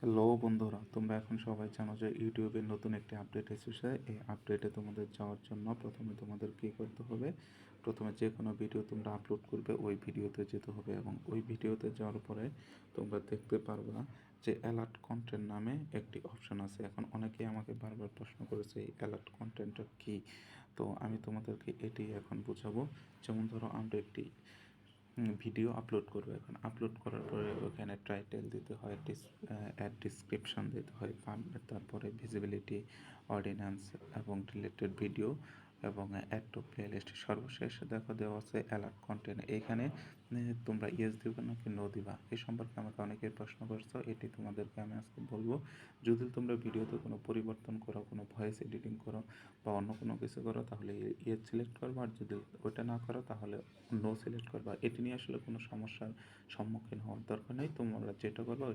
Hello বন্ধুরা, তোমরা এখন সবাই জানো যে ইউটিউবের নতুন একটি আপডেট এসেছে। এই আপডেটে তোমাদের যাওয়ার জন্য প্রথমে তোমাদের কী করতে হবে, প্রথমে যে কোনো ভিডিও তোমরা আপলোড করবে ওই ভিডিওতে যেতে হবে এবং ওই ভিডিওতে যাওয়ার পরে তোমরা দেখতে পারবা যে অ্যালার্ট কন্টেন্ট নামে একটি অপশন আছে। এখন অনেকেই আমাকে বারবার প্রশ্ন করেছে এই অ্যালার্ট কন্টেন্টটা কী। তো আমি তোমাদেরকে এটি এখন বোঝাবো। যেমন ধরো আমরা একটি ভিডিও আপলোড করবো, এখন আপলোড করার পরে ওখানে টাইটেল দিতে হয়, অ্যাড ডিসক্রিপশন দিতে হয়, তারপরে ভিজিবিলিটি, অর্ডিন্যান্স এবং রিলেটেড ভিডিও এবং অ্যাড টু প্লে লিস্ট। সর্বশেষ দেখো দেওয়া আছে অ্যালার্ট কন্টেন্ট। এইখানে তোমরা ইয়েস দিবে নাকি নো দিবা, এই সম্পর্কে আমাকে অনেকেই প্রশ্ন করছো। এটি তোমাদেরকে আমি আজকে বলবো। যদি তোমরা ভিডিওতে কোনো পরিবর্তন করো, কোনো ভয়েস এডিটিং করো বা অন্য কোনো কিছু করো, তাহলে ইয়েস সিলেক্ট করবা, আর যদি ওইটা না করো তাহলে নো সিলেক্ট করবা। এটি নিয়ে আসলে কোনো সমস্যার সম্মুখীন হওয়ার দরকার নেই, তোমরা যেটা করবা